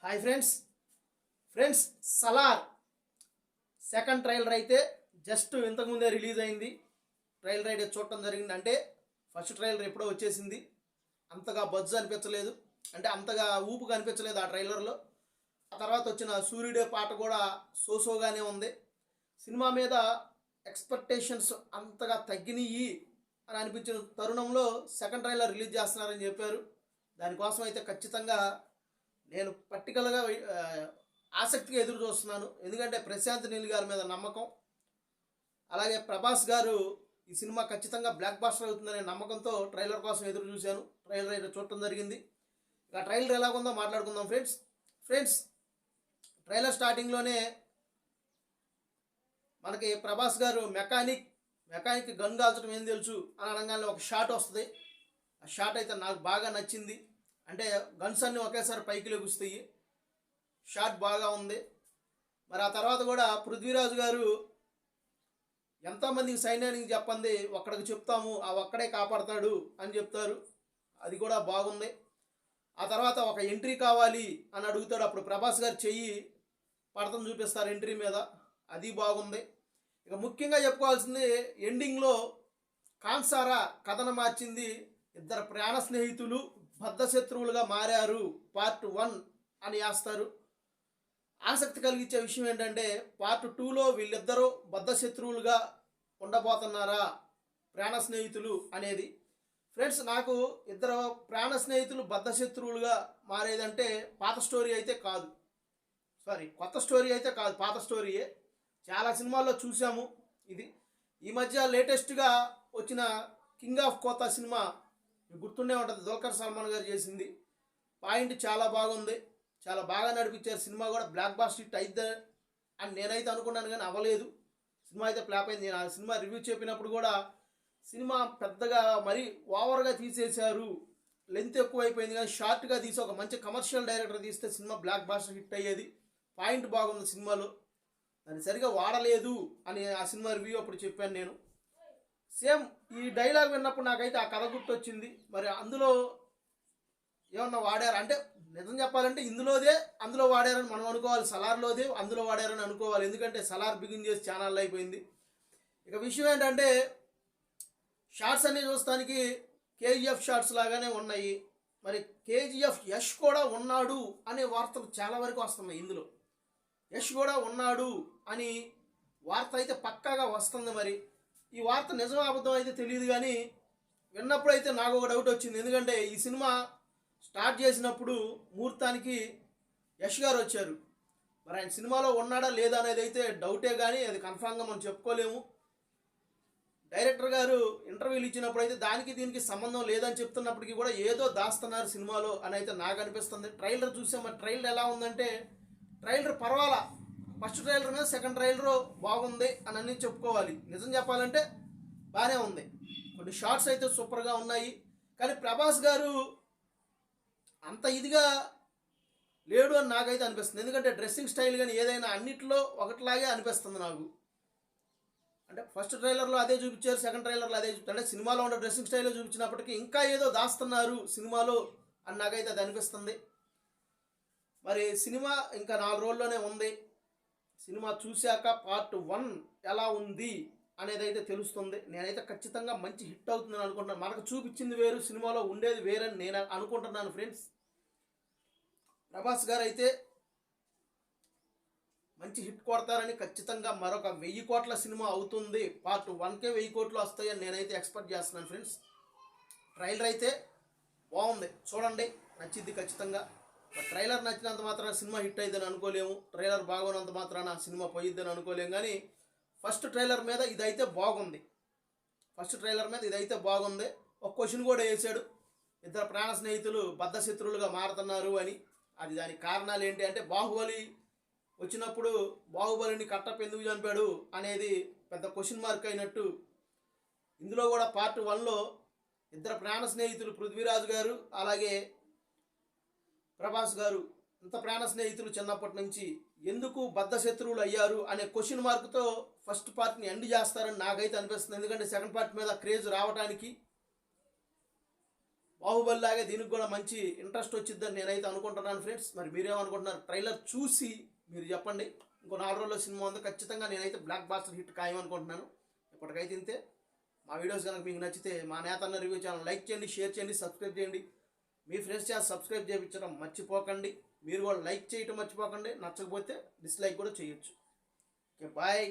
Hi friends Salaar second trailer అయితే just ఇంతకుముందే release అయింది. ట్రైలర్ అయితే చూడటం జరిగింది. అంటే ఫస్ట్ ట్రైలర్ ఎప్పుడో వచ్చేసింది. అంతగా బజ్జ్ అనిపించలేదు, అంటే అంతగా ఊపు కనిపించలేదు ఆ ట్రైలర్లో. ఆ తర్వాత వచ్చిన సూర్యుడే పాట కూడా సోసోగానే ఉంది. సినిమా మీద ఎక్స్పెక్టేషన్స్ అంతగా తగ్గినాయి అని అనిపించిన తరుణంలో సెకండ్ ట్రైలర్ రిలీజ్ చేస్తున్నారని చెప్పారు. దానికోసం అయితే ఖచ్చితంగా నేను పర్టికులర్గా ఆసక్తిగా ఎదురు చూస్తున్నాను. ఎందుకంటే ప్రశాంత్ నీల్ గారి మీద నమ్మకం, అలాగే ప్రభాస్ గారు ఈ సినిమా ఖచ్చితంగా బ్లాక్ బాస్టర్ అవుతుందనే నమ్మకంతో ట్రైలర్ కోసం ఎదురు చూశాను. ట్రైలర్ అయితే చూడటం జరిగింది. ఇక ట్రైలర్ ఎలాగుందో మాట్లాడుకుందాం ఫ్రెండ్స్. ట్రైలర్ స్టార్టింగ్లోనే మనకి ప్రభాస్ గారు మెకానిక్ గన్ కాల్చడం ఏం తెలుసు అని అనగానే ఒక షాట్ వస్తుంది. ఆ షాట్ అయితే నాకు బాగా నచ్చింది. అంటే గన్స్ అన్నీ ఒకేసారి పైకి లెగుస్తాయి. షాట్ బాగా ఉంది. మరి ఆ తర్వాత కూడా పృథ్వీరాజు గారు ఎంతోమందికి సైన్యానికి చెప్పండి, ఒక్కడికి చెప్తాము, ఆ ఒక్కడే కాపాడతాడు అని చెప్తారు. అది కూడా బాగుంది. ఆ తర్వాత ఒక ఎంట్రీ కావాలి అని అడుగుతాడు. అప్పుడు ప్రభాస్ గారు చెయ్యి పడతం చూపిస్తారు ఎంట్రీ మీద. అది బాగుంది. ఇక ముఖ్యంగా చెప్పుకోవాల్సింది ఎండింగ్లో కాన్సారా కథను మార్చింది. ఇద్దరు ప్రాణ స్నేహితులు బద్ధశత్రువులుగా మారారు పార్ట్ 1 అని వేస్తారు. ఆసక్తి కలిగించే విషయం ఏంటంటే పార్ట్ 2లో వీళ్ళిద్దరూ బద్ధశత్రువులుగా ఉండబోతున్నారా ప్రాణ స్నేహితులు అనేది. ఫ్రెండ్స్, నాకు ఇద్దరు ప్రాణ స్నేహితులు బద్ధశత్రువులుగా మారేదంటే పాత స్టోరీ అయితే కాదు, కొత్త స్టోరీ అయితే కాదు, పాత స్టోరీయే. చాలా సినిమాల్లో చూసాము ఇది. ఈ మధ్య లేటెస్ట్గా వచ్చిన కింగ్ ఆఫ్ కోతా సినిమా గుర్తుండే ఉంటుంది, దుల్కర్ సల్మాన్ గారు చేసింది. పాయింట్ చాలా బాగుంది, చాలా బాగా నడిపించారు. సినిమా కూడా బ్లాక్ బాస్టర్ హిట్ అయితే అని నేనైతే అనుకున్నాను, కానీ అవ్వలేదు. సినిమా అయితే ఫ్లాప్ అయింది. నేను ఆ సినిమా రివ్యూ చెప్పినప్పుడు కూడా సినిమా పెద్దగా మరీ ఓవర్గా తీసేశారు, లెంత్ ఎక్కువైపోయింది, కానీ షార్ట్గా తీసి ఒక మంచి కమర్షియల్ డైరెక్టర్ తీస్తే సినిమా బ్లాక్ బాస్టర్ హిట్ అయ్యేది. పాయింట్ బాగుంది సినిమాలో, దాన్ని సరిగా వాడలేదు అని ఆ సినిమా రివ్యూ అప్పుడు చెప్పాను నేను. సేమ్ ఈ డైలాగ్ విన్నప్పుడు నాకైతే ఆ కథ గుర్తొచ్చింది. మరి అందులో ఏమన్నా వాడారు అంటే, నిజం చెప్పాలంటే అందులో వాడారని మనం అనుకోవాలి. సలార్లోదే అందులో వాడారని అనుకోవాలి, ఎందుకంటే సలార్ బిగిన్ చేసి ఛానల్ అయిపోయింది. ఇక విషయం ఏంటంటే షార్ట్స్ అన్నీ చూస్తానికి కేజీఎఫ్ షార్ట్స్ లాగానే ఉన్నాయి. మరి కేజీఎఫ్ యష్ కూడా ఉన్నాడు అనే వార్తలు చాలా వరకు వస్తున్నాయి. ఇందులో యష్ కూడా ఉన్నాడు అని వార్త అయితే పక్కాగా వస్తుంది. మరి ఈ వార్త నిజం అబద్ధం అయితే తెలియదు, కానీ విన్నప్పుడు అయితే నాకు ఒక డౌట్ వచ్చింది. ఎందుకంటే ఈ సినిమా స్టార్ట్ చేసినప్పుడు ముహూర్తానికి యష్ గారు వచ్చారు. మరి ఆయన సినిమాలో ఉన్నాడా లేదా అనేది అయితే డౌటే, కానీ అది కన్ఫామ్గా మనం చెప్పుకోలేము. డైరెక్టర్ గారు ఇంటర్వ్యూలు ఇచ్చినప్పుడు అయితే దానికి దీనికి సంబంధం లేదని చెప్తున్నప్పటికీ కూడా ఏదో దాస్తున్నారు సినిమాలో అని అయితే నాకు అనిపిస్తుంది. ట్రైలర్ చూసాం. మరి ట్రైలర్ ఎలా ఉందంటే, ట్రైలర్ పర్వాలా, ఫస్ట్ ట్రైలర్ మీద సెకండ్ ట్రైలర్ బాగుంది అని అన్నీ చెప్పుకోవాలి. నిజం చెప్పాలంటే బాగానే ఉంది. కొన్ని షార్ట్స్ అయితే సూపర్గా ఉన్నాయి, కానీ ప్రభాస్ గారు అంత ఇదిగా లేడు అని నాకైతే అనిపిస్తుంది. ఎందుకంటే డ్రెస్సింగ్ స్టైల్ కానీ ఏదైనా అన్నిట్లో ఒకటిలాగే అనిపిస్తుంది నాకు. అంటే ఫస్ట్ ట్రైలర్లో అదే చూపించారు, సెకండ్ ట్రైలర్లో అదే చూపించారు. అంటే సినిమాలో ఉన్న డ్రెస్సింగ్ స్టైల్లో చూపించినప్పటికీ ఇంకా ఏదో దాస్తున్నారు సినిమాలో అని నాకైతే అది అనిపిస్తుంది. మరి సినిమా ఇంకా 4 రోజుల్లోనే ఉంది. సినిమా చూశాక పార్ట్ 1 ఎలా ఉంది అనేది అయితే తెలుస్తుంది. నేనైతే ఖచ్చితంగా మంచి హిట్ అవుతుందని అనుకుంటున్నాను. మనకు చూపించింది వేరు, సినిమాలో ఉండేది వేరని నేను అనుకుంటున్నాను ఫ్రెండ్స్. ప్రభాస్ గారు అయితే మంచి హిట్ కొడతారని, ఖచ్చితంగా మరొక 1000 కోట్ల సినిమా అవుతుంది. పార్ట్ 1కే 1000 కోట్లు వస్తాయని నేనైతే ఎక్స్పెక్ట్ చేస్తున్నాను ఫ్రెండ్స్. ట్రైలర్ అయితే బాగుంది, చూడండి, నచ్చింది ఖచ్చితంగా. ట్రైలర్ నచ్చినంత మాత్రాన సినిమా హిట్ అయ్యిద్దని అనుకోలేము, ట్రైలర్ బాగున్నంత మాత్రాన సినిమా పోయిద్దని అనుకోలేము. కానీ ఫస్ట్ ట్రైలర్ మీద ఇదైతే బాగుంది. ఒక క్వశ్చన్ కూడా వేసాడు, ఇద్దరు ప్రాణ స్నేహితులు బద్ధశత్రువులుగా మారుతున్నారు అని. అది దానికి కారణాలు ఏంటి అంటే, బాహుబలి వచ్చినప్పుడు బాహుబలిని కట్టప్ప ఎందుకు చంపాడు అనేది పెద్ద క్వశ్చన్ మార్క్ అయినట్టు, ఇందులో కూడా పార్ట్ 1లో ఇద్దరు ప్రాణ స్నేహితులు పృథ్వీరాజు గారు అలాగే ప్రభాస్ గారు, ఇంత ప్రాణ స్నేహితులు చిన్నప్పటి నుంచి ఎందుకు బద్ధశత్రువులు అయ్యారు అనే క్వశ్చన్ మార్క్తో ఫస్ట్ పార్ట్ని ఎండ్ చేస్తారని నాకైతే అనిపిస్తుంది. ఎందుకంటే సెకండ్ పార్ట్ మీద క్రేజ్ రావడానికి బాహుబలి లాగే దీనికి కూడా మంచి ఇంట్రెస్ట్ వచ్చిద్దని నేనైతే అనుకుంటున్నాను ఫ్రెండ్స్. మరి మీరేమనుకుంటున్నారు? ట్రైలర్ చూసి మీరు చెప్పండి. ఇంకో 4 రోజుల్లో సినిమా ఉంది, ఖచ్చితంగా నేనైతే బ్లాక్ బాస్టర్ హిట్ ఖాయమనుకుంటున్నాను. ఇప్పటికైతే ఇంతే. మా వీడియోస్ కనుక మీకు నచ్చితే మా నేతన్న రివ్యూ ఛానల్ లైక్ చేయండి, షేర్ చేయండి, సబ్స్క్రైబ్ చేయండి. మీ ఫ్రెండ్స్ ఛానల్ సబ్స్క్రైబ్ చేయించడం మర్చిపోకండి. మీరు కూడా లైక్ చేయటం మర్చిపోకండి. నచ్చకపోతే డిస్లైక్ కూడా చేయొచ్చు. Okay, bye.